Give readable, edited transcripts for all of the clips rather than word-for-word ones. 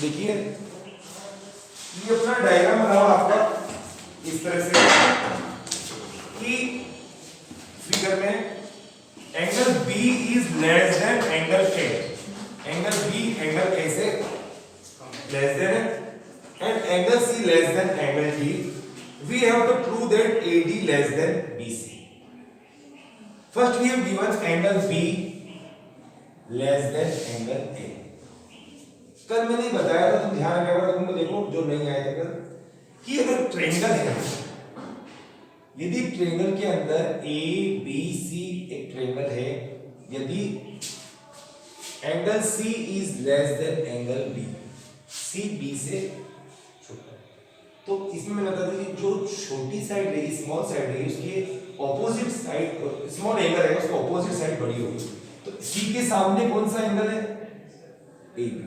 देखिए ये अपना डायग्राम बना हुआ आपका इस तरह से कि फिगर में angle B is less than angle A, angle B angle A से less than and angle C less than angle D, we have to prove that AD less than BC. First we have given angle B less than angle A. कल मैंने बताया था, तुम ध्यान रखा अगर तुमको देखो जो नहीं आया था कल, कि अगर ट्रायंगल है, यदि ट्रायंगल के अंदर A B C एक ट्रायंगल है, यदि angle C is less than angle B, C B से तो इसमें मैं बता दूं कि जो छोटी साइड रहेगी, स्मॉल साइड रहेगी, उसके ऑपोजिट साइड, स्मॉल एंगल है उसका ऑपोजिट साइड बड़ी होगी। तो C के सामने कौन सा एंगल है? AB,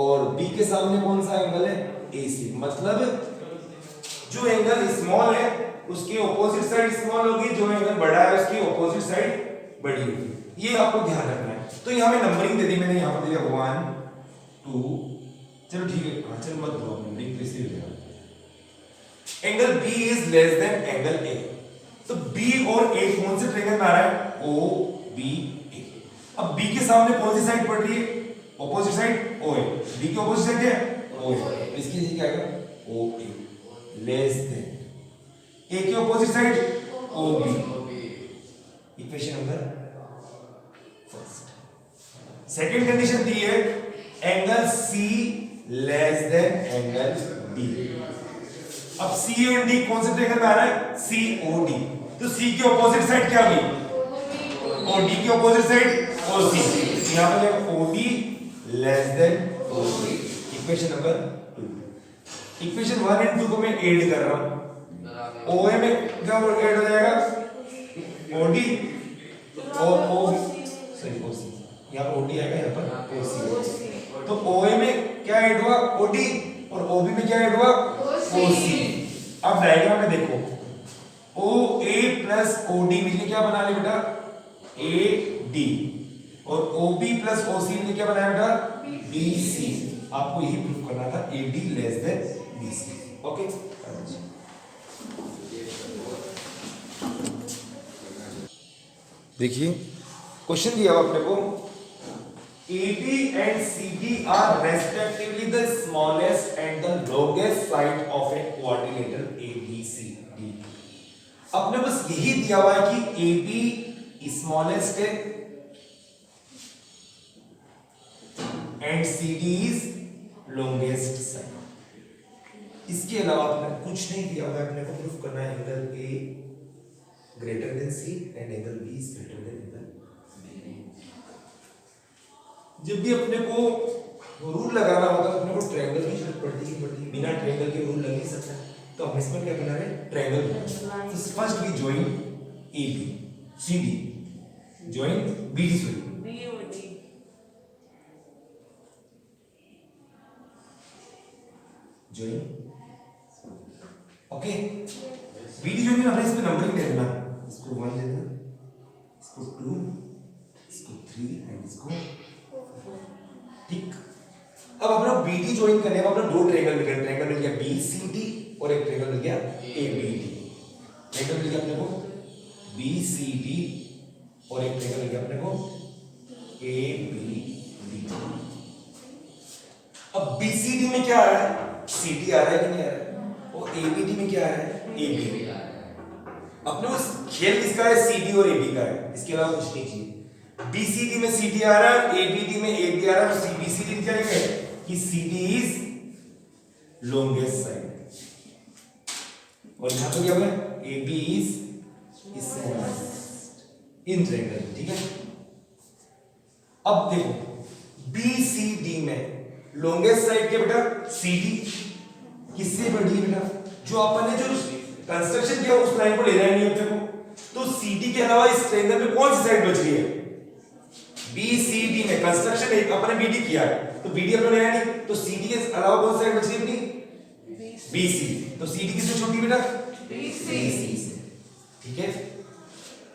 और B के सामने कौन सा एंगल है? AC। मतलब जो एंगल स्मॉल है उसकी ऑपोजिट साइड स्मॉल होगी, जो एंगल बड़ा है उसकी ऑपोजिट साइड बड़ी होगी। ये आपको ध्यान रखना है। तो यहाँ में नंबरिंग दे दी मैंने, यहाँ पर दिया 1 2, चलो ठीक है, चलो मत दो नंबरिंग कैसे हो जाएगा। Angle B is less than angle A, तो B और A कौन से ट्रायंगल में आ रहा है? OBA। अब B के सामने कौन सी साइड पड़ रही है? Opposite side OA। B की ऑपोजिट साइड क्या है? OA। इसकी जगह क्या आएगा? OA लेस देन A की opposite side OB। Equation number first. Second condition दी है angle C less than angle D। अब C और D कौन से ट्रायंगल में आ रहा है? COD। तो C की ऑपोजिट साइड क्या होगी? और D की ऑपोजिट साइड OC। यहां पर है OD less than OC। Equation number 2। Equation 1 और 2 को मैं ऐड कर रहा हूं। OA में क्या ऐड हो जाएगा? OD और OC। यहां पर OD आएगा, यहां पर OC। तो OA में क्या ऐड हुआ? OD, और OB में क्या ऐड हुआ? OC। अब डायग्राम में देखो, OA प्लस OD मिलके क्या बना ले बेटा? AD, और OB प्लस OC मिलके क्या बनाया बेटा? BC। आपको यही प्रूफ करना था, AD less than BC। Okay, देखिए क्वेश्चन दिया हुआ अपने को, AD and CD are respectively the smallest and the longest side of a quadrilateral ABCD। अपने बस यही दिया हुआ है कि AB स्मॉलेस्ट है and CD is longest side। इसके अलावा अपने कुछ नहीं दिया हुआ है, अपने को प्रूफ करना है angle A greater than C and angle B is greater than angle B। जब भी अपने को रूल लगाना होगा तो अपने को ट्रायंगल की जरूरत पड़ती है, बिना ट्रायंगल के रूल लग नहीं सकता। तो हम इसमें क्या बना रहे हैं? ट्रायंगल। तो first we join AB CD, join BD, sorry BOD, join. Okay, BD join में हमने इसमें नंबरिंग दे देना, इसको 1 दे देना, इसको 2, इसको 3 एंड इसको 4। ठीक। अब अपना BD ज्वाइन करने में अपना दो ट्रायंगल मिल गए, ट्रायंगल मिल गया BCD और एक ट्रायंगल मिल गया ABD। ट्रायंगल मिल गया अपने को BCD और एक ट्रायंगल मिल गया अपने को ABD। अब BCD में क्या आ रहा है? CD आ रहा है कि नहीं आ रहा है? और ABD में क्या आ रहा है? AB। अपने को खेल किसका है? CD और AB का है, इसके अलावा कुछ नहीं चाहिए। BCD में CD आ रहा है, ABD में AB आ रहा है, और BCD क्या लिखेंगे कि CD इज लॉन्गेस्ट साइड, और यहां पर क्या होगा? AB is smallest in triangle. ठीक है, अब देखो BCD में लॉन्गेस्ट साइड क्या बेटा? CD। किससे बड़ी है बेटा? जो अपन ने जो कंस्ट्रक्शन किया उस लाइन को लेना नहीं अपने को। तो CD के अलावा इस ट्रायंगल में कौन सी साइड बच रही है? BCD में कंस्ट्रक्शन एक अपने BD किया है, तो BD अपने लेना नहीं, तो CD के अलावा कौन सी साइड बच रही है अपनी? BC। तो CD किससे छोटी बेटा? BC से। ठीक है,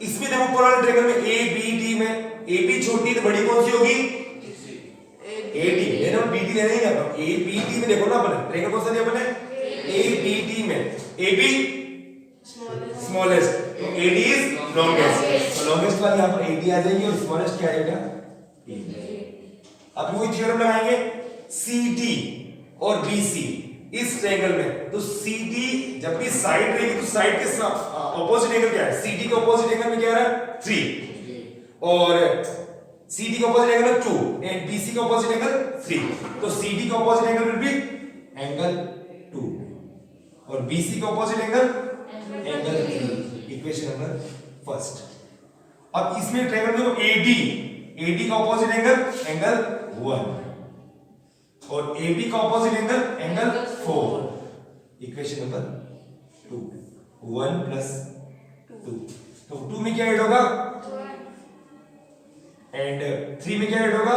इसमें देखो ऊपर वाले ट्रायंगल में ABD में AB छोटी, तो बड़ी कौन सी होगी? AD। BD लेने ही ना, ABD में देखो ना अपन ट्रायंगल कौन सा लिया अपने ABD में AB स्मॉलेस्ट, तो AD इज लॉन्गेस्ट, तो लॉन्गेस्ट वाली यहाँ पर AD आ जाएगी और स्मॉलेस्ट क्या आएगा AB। अब वही थ्योरम लगाएंगे CD और BC इस ट्रायंगल में, तो CD जब भी साइड रहेगी तो साइड के ऑपोजिट एंगल क्या है, CD के ऑपोजिट एंगल में क्या आ रहा है 3 और CD के ऑपोजिट एंगल 2 एंड BC के ऑपोजिट एंगल 3, तो CD के opposite angle will be angle 2 और BC के opposite angle angle 3, equation number first. अब इसमें ट्रायंगल देखो AD का ऑपोजिट एंगल 1 और AB का opposite angle 4, equation number 2, 1 plus 2, तो 2 में क्या ऐड होगा एंड 3 में क्या ऐड होगा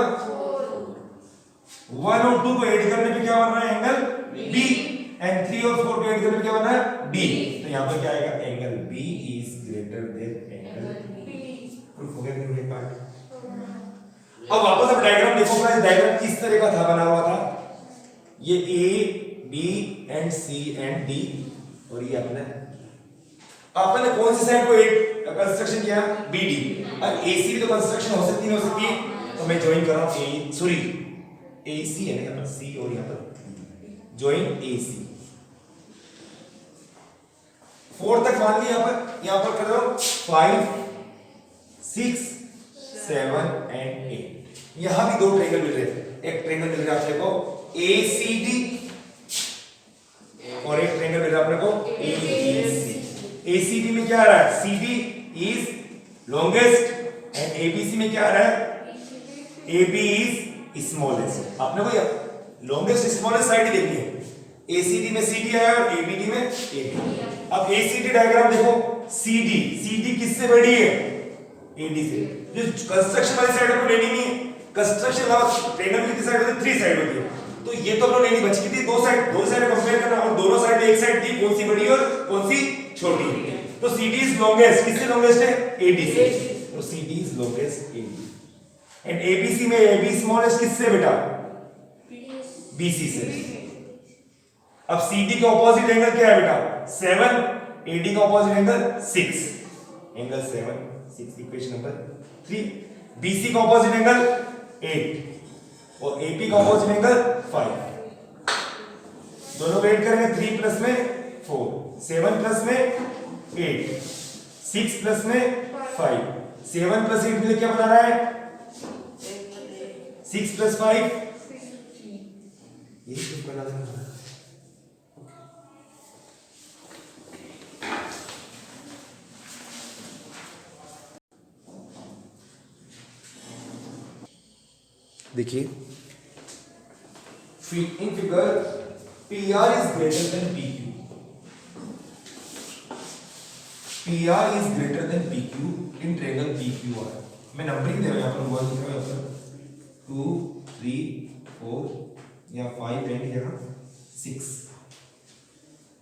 1 और 2 को ऐड करने पे क्या बन रहा है एंगल B एंड 3 और 4 को ऐड करने पे क्या बन रहा है D, तो यहां पर क्या आएगा angle B is greater than angle B। Proof हो गया कि ये पार्ट। अब वापस अब डायग्राम देखो, गाइस डायग्राम किस तरह का था बना हुआ था, ये A B and C and D और ये आपने कौन सी साइड को एक कंस्ट्रक्शन किया BD, अब AC भी तो कंस्ट्रक्शन हो सकती है, तो मैं ज्वाइन कर रहा हूं AC है ना यहाँ पर C और यहाँ पर ज्वाइन AC 4 तक मान लिया यहाँ पर कर रहा हूं 5 6 7 एंड 8, यहां भी दो ट्रायंगल मिल रहे हैं, एक ट्रायंगल मिल रहा है आपने को ACD और एक ट्रायंगल मिल रहा है अपने को ABC। ACD में क्या आ रहा है CD is longest and ABC में क्या आ रहा है AB इज स्मॉलेस्ट। आपने को लॉन्गेस्ट स्मॉलेस्ट साइड ही देखनी है, ACD में CD आया और ABD में AB। अब ACD डायग्राम देखो, CD किससे बड़ी है AD से, जो कंस्ट्रक्शन वाली साइड को लेनी नहीं है, कंस्ट्रक्शन वाला ट्रायंगल की साइड होती है 3 साइड होती है, तो ये तो हम लेनी बच गई थी, दो साइड कंपेयर करना और दोनों साइड एक साइड थी, कौन सी बड़ी और कौन सी छोटी है, तो CD इज लॉन्गेस्ट, किससे लॉन्गेस्ट है AD से, तो CD is longest AD and ABC में AB स्मॉलेस्ट किससे बेटा BC से। अब CD का ऑपोजिट एंगल क्या है बेटा 7, AD का opposite angle 6, angle 7 6, equation number 3। BC का ऑपोजिट एंगल 8 और AP का ऑपोजिट एंगल 5, दोनों को ऐड करेंगे 3 प्लस में 4, 7 प्लस में 8, 6 प्लस में 5, 7 प्लस 8 मिलकर क्या बना रहा है 6 प्लस 5, ये कुछ बना देना। देखिए in figure PR is greater than PQ, PR is greater than PQ in triangle PQR। मैं नंबरिंग दे रहा हूं यहां पर 1 लिखा है, यहां पर 2 3 4 या 5 एंड यहां 6।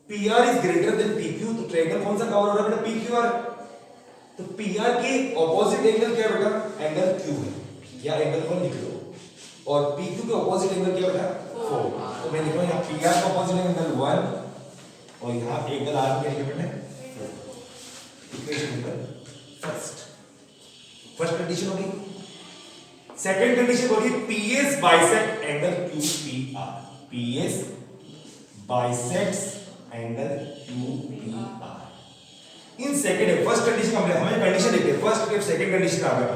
PR is greater than PQ, तो ट्रायंगल कौन सा कवर हो रहा है बेटा PQR, तो PR के ऑपोजिट एंगल क्या है बेटा एंगल Q है या एंगल 1 लिख लो और PQ के ऑपोजिट एंगल क्या बेटा 4, तो मैं लिख रहा हूं यहां PR का ऑपोजिट एंगल 1 और यहां एंगल R क्या है बेटा 4, इक्वेशन नंबर फर्स्ट कंडीशन होगी। सेकंड कंडीशन होगी PS bisect angle QPR, PS bisects angle QPR in second. First condition हमें कंडीशन देखते हैं, फर्स्ट और सेकंड कंडीशन आ गया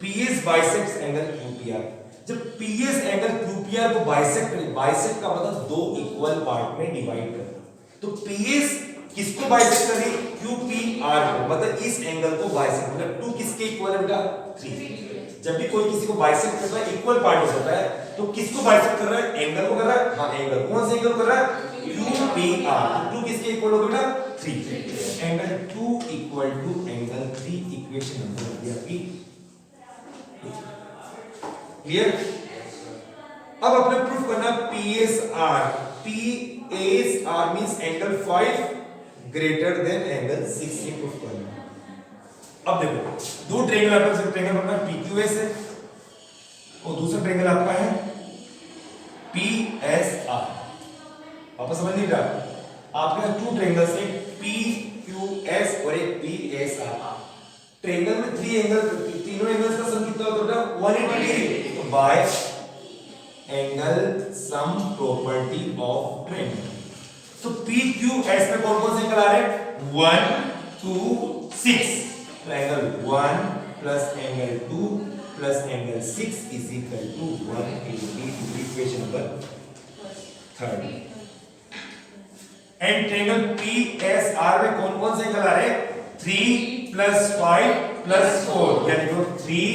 PS बाइसेक्ट्स एंगल QPR। जब PS एंगल QPR को बाइसेक्ट करें, बाइसेक्ट का मतलब दो इक्वल पार्ट में डिवाइड करना, तो PS किसको बाइसेक्ट करें QPR को, मतलब इस एंगल को बाइसेक्ट, मतलब 2 किसके इक्वल है बेटा 3। जब भी कोई किसी को बाइसेक्ट करता है इक्वल पार्ट हो जाता है, तो किसको बाइसेक्ट कर रहा है एंगल को कर रहा है, हां एंगल कौन से एंगल कर रहा है QPR, 2 किसके इक्वल हो बेटा 3, angle 2 equal to angle 3, equation number हो गया आपकी क्लियर। अब अपने प्रूफ करना PSR means angle 5 greater than angle 6 से प्रूफ करना। अब देखो दो ट्रायंगल आपका ट्रायंगल बनना PQS है और दूसरा ट्रायंगल आपका है वापस समझ नहीं रहा, आपके पास टू ट्रायंगल्स, एक PQS और एक PSR। ट्रायंगल में थ्री एंगल, तीनों एंगल्स का सम कितना होता है? 180 डिग्री। तो bye angle sum property of triangle, तो PQS में कौन कौन से एंगल आ रहे हैं? 1 2 6, तो angle 1 plus angle 2 plus angle 6 is equal to 180 degree. Equation number third. And triangle PSR में कौन कौन से एंगल आ रहे हैं? 3 प्लस 5 प्लस 4, यानी कि 3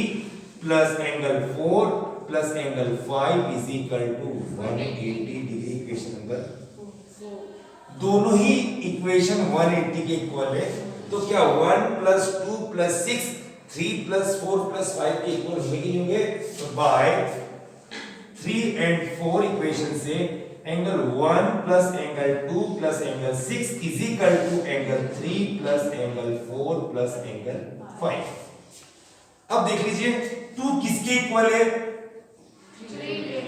plus angle 4 plus angle 5 is equal to 180 degree. Equation number, दोनों ही इक्वेशन 180 के इक्वल है, तो क्या 1 प्लस 2 प्लस 6 3 प्लस 4 प्लस 5 के इक्वल होंगे? तो बाय 3 एंड 4 इक्वेशन से angle 1 plus angle 2 plus angle 6 is equal to angle 3 plus angle 4 plus angle 5। अब देख लीजिए 2 किसके इक्वल है?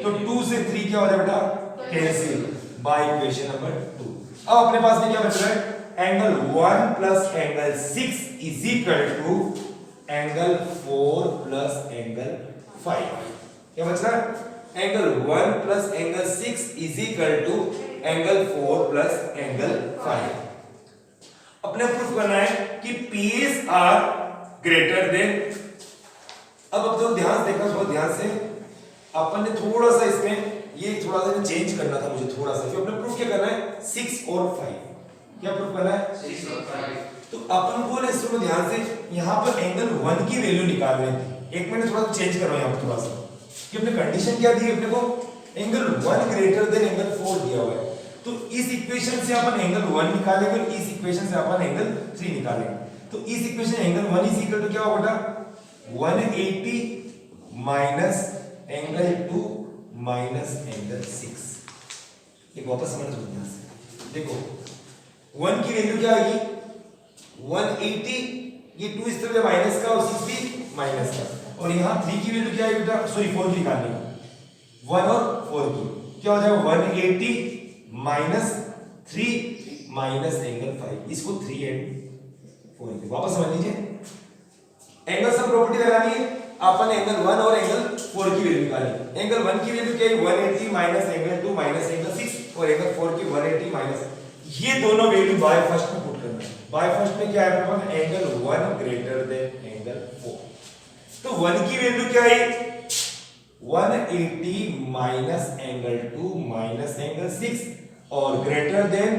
तो 2 से 3 क्या हो जाएगा बेटा? Cancel by equation number 2। अब अपने पास में क्या बच रहा है? Angle 1 plus angle 6 is equal to angle 4 plus angle 5। क्या बच रहा है? Angle 1 plus angle 6 is equal to angle 4 plus angle 5। अपने प्रूफ करना है कि PSR ग्रेटर देन, अब तो ध्यान देखना, थोड़ा ध्यान से, अपन ने थोड़ा सा इसमें ये थोड़ा सा चेंज करना था मुझे थोड़ा सा, फिर अपने प्रूफ क्या करना है? 6 और 5। क्या प्रूफ करना है? 6 और 5। तो अपन को ना इसमें ध्यान से यहाँ पर एंगल 1 की वैल्यू निकाल रहे थे, एक मैंने थोड़ा चेंज करो यहाँ पर थोड़ा सा, कि अपने कंडीशन क्या दी है अपने को? एंगल 1 ग्रेटर देन एंगल 4 दिया हुआ है, तो इस इक्वेशन से अपन एंगल 1 निकालेंगे और इस इक्वेशन से अपन एंगल 3 निकालेंगे। तो इस equation angle 1 is equal to क्या होगा? 180 माइनस एंगल 2 माइनस एंगल 6। एक वापस समझ लो यहां से, देखो 1 की वैल्यू क्या आएगी? 180, ये 2 इस तरफ माइनस का और 6 भी माइनस का, और यहाँ 3 की वैल्यू क्या आएगी बेटा? सॉरी 4 की निकालनी है, 1 और 4 की, क्या हो जाएगा? 180 माइनस 3 माइनस एंगल 5, इसको 3 एंड 4 वापस समझ लीजिए। एंगल सम प्रॉपर्टी लगानी है, अपन एंगल 1 और एंगल 4 की वैल्यू निकाली। एंगल 1 की वैल्यू क्या है? 180 माइनस एंगल 2 माइनस एंगल 6, और एंगल 4 की 180 माइनस, ये दोनों वैल्यू बाय फर्स्ट में पुट करना है। बाय फर्स्ट में क्या है अपने पास? एंगल 1 ग्रेटर देन एंगल 4, तो 1 की वैल्यू क्या है? 180 माइनस एंगल 2 माइनस एंगल 6, और greater than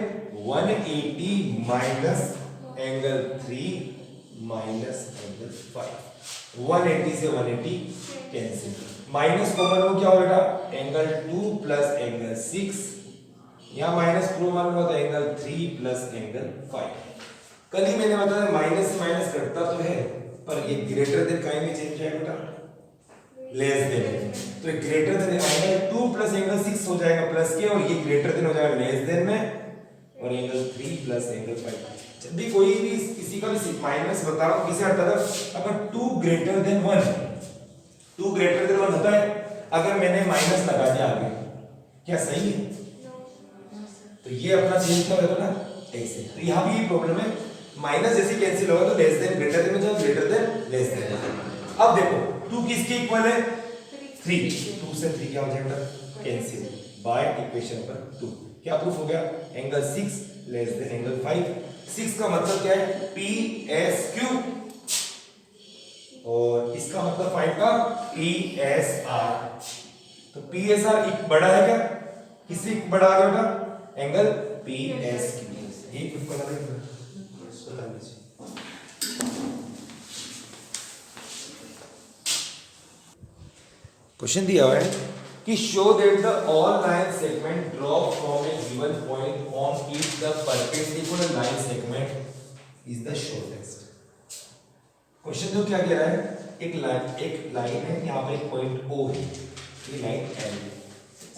180 minus angle 3 minus angle 5। 180 से 180 कैंसिल, माइनस कॉमन हो क्या होगा? एंगल 2 प्लस एंगल 6, यहां माइनस कॉमन होगा तो एंगल 3 प्लस एंगल 5। कल ही मैंने बताया माइनस से माइनस कटता तो है, पर ये ग्रेटर देन काहे में चेंज जाएगा बेटा? लेस देन, तो ये greater than angle 2 plus angle 6 हो जाएगा प्लस के, और ये ग्रेटर देन हो जाएगा लेस देन में, और एंगल 3 प्लस एंगल 5। जब भी कोई भी किसी का भी माइनस बताओ किसे हटता था? अगर 2 ग्रेटर देन 1, 2 ग्रेटर देन 1 होता है, अगर मैंने माइनस लगा दिया आगे, क्या सही है? तो ये अपना चेंज कर देता ना ऐसे, तो यहां भी ये प्रॉब्लम है, माइनस जैसे कैंसिल होगा तो लेस देन ग्रेटर देन में जाओ, ग्रेटर देन लेस देन। अब देखो 2 किसके इक्वल है? 3, 2 से 3 क्या हो जाएगा? Cancel by equation number 2। क्या प्रूफ हो गया? Angle 6 less than angle 5। 6 का मतलब क्या है? PSQ, और इसका मतलब 5 का PSR। तो PSR एक बड़ा है क्या? किससे बड़ा आ गया बेटा? Angle PSQ। ये प्रूफ करना है, बता दीजिए। क्वेश्चन दिया हुआ है कि show that the all line segment drop from A given point on each the perpendicular line segment is the shortest. Question तो क्या कह रहा है? एक लाइन है, यहाँ पर एक पॉइंट O है, ये लाइन L है,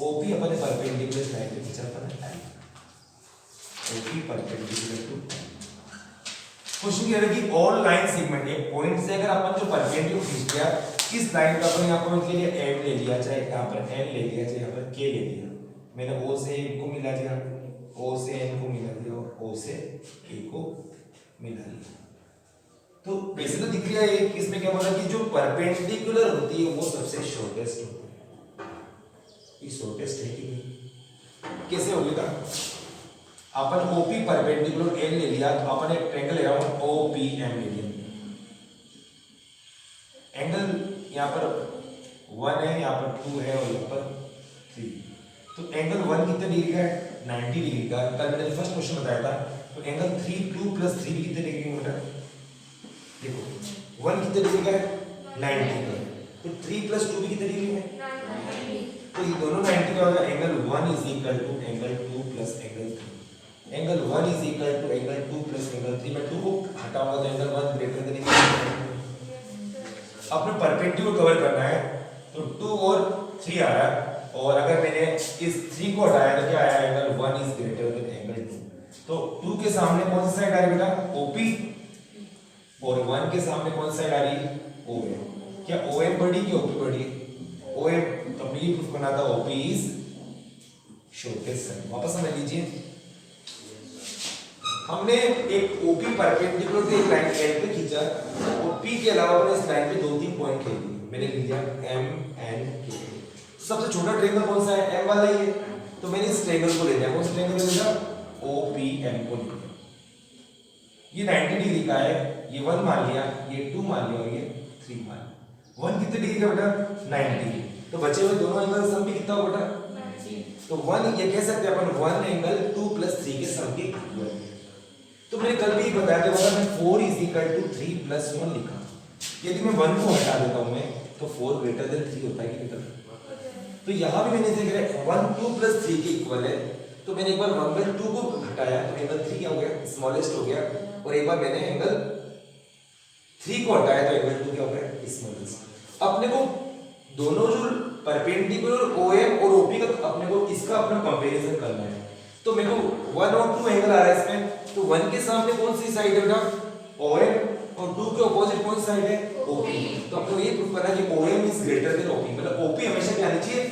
OP अपने परपेंडिकुलर लाइन के पीछे अपन L, OP perpendicular to L। Question कह रहा है कि ऑल लाइन सेगमेंट, एक पॉइंट से अगर अपन जो परपेंडिकुलर खींच गया, इस लाइन का अपन यहाँ पॉइंट ले लिया M ले लिया, चाहे यहाँ पर N ले लिया, चाहे यहाँ पर K ले लिया, मैंने O से इनको मिला दिया, O से N को मिला दिया और O से K को मिला लिया। तो वैसे तो दिख रहा है इसमें क्या बोला कि जो परपेंडिकुलर होती है वो सबसे शॉर्टेस्ट होती है। ये शॉर्टेस्ट है कि नहीं? कैसे हो गया? अपन OP परपेंडिकुलर N ले लिया तो अपन एक ट्रायंगल ले रहा हूं OPM ले लिया। एंगल यहाँ पर 1 है, यहाँ पर 2 है और यहाँ पर 3। तो एंगल 1 कितने डिग्री का है? 90 डिग्री का। कल मैंने फर्स्ट क्वेश्चन बताया था। तो एंगल 2 + 3 कितने डिग्री का होता है? देखो 1 कितने डिग्री का है? 90 का। तो 3 + 2 भी कितने डिग्री में है? 90। तो ये दोनों 90 का होगा। Angle 1 = angle 2 + angle 3। Angle 1 = angle 2 + angle 3। मैं 2 को हटाऊंगा तो एंगल 1 ग्रेटर देन एंगल। अपने परपेंडिकुलर कवर करना है तो 2 और 3 आ रहा है, और अगर मैंने इस 3 को हटाया तो क्या आया? Angle 1 = angle 2। तो 2 के सामने कौन सी साइड आ रही है बेटा? OP, और 1 के सामने कौन सी साइड आ रही है? OM। क्या OM बड़ी कि OP बड़ी? OM। तो अपनी प्रूफ करना था OP इज शॉर्टेस्ट साइड। वापस समझ लीजिए, हमने एक OP परपेंडिकुलर से एक लाइन L पे खींचा और P के अलावा मैंने इस लाइन पे 2-3 पॉइंट खेल दिए। मैंने लिया M N K। सबसे छोटा ट्रायंगल कौन सा है? M वाला ही है। तो मैंने इस ट्रायंगल को ले लिया। कौन सा ट्रायंगल ले लिया? OPM को ले लिया। ये 90 डिग्री का है, ये 1 मान लिया, ये 2 मान लिया और ये 3 मान लिया। 1 कितने डिग्री का बेटा? 90। तो बचे हुए दोनों एंगल सम भी कितना होगा बेटा? 90। तो 1 ये कह सकते हैं अपन 1 एंगल 2 + 3 के सम के इक्वल है। तो मैंने कल भी बताया था मैं 4 = 3 + 1 लिखा। यदि मैं 1 को हटा देता हूं मैं तो 4 ग्रेटर देन 3 होता है कि नहीं? तो यहां भी मैंने देख रहा 1 2 + 3 के इक्वल है। तो मैंने एक बार 1/2 को हटाया तो एंगल 3 क्या हो गया? स्मॉलेस्ट हो गया। और एक बार मैंने एंगल 3 को हटाया तो एंगल 2 क्या हो गया? स्मॉलेस्ट। अपने को दोनों जो परपेंडिकुलर OM और OP का अपने को इसका अपना कंपैरिजन करना है। तो मेरे को 1 और 2 एंगल आ रहा है इसमें। तो 1 के सामने कौन सी साइड है बेटा? OM, और 2 के ऑपोजिट कौन सी साइड है? OP। तो आपको ये प्रूफ करना है कि OM is greater than OP। मतलब OP हमेशा क्या आनी चाहिए?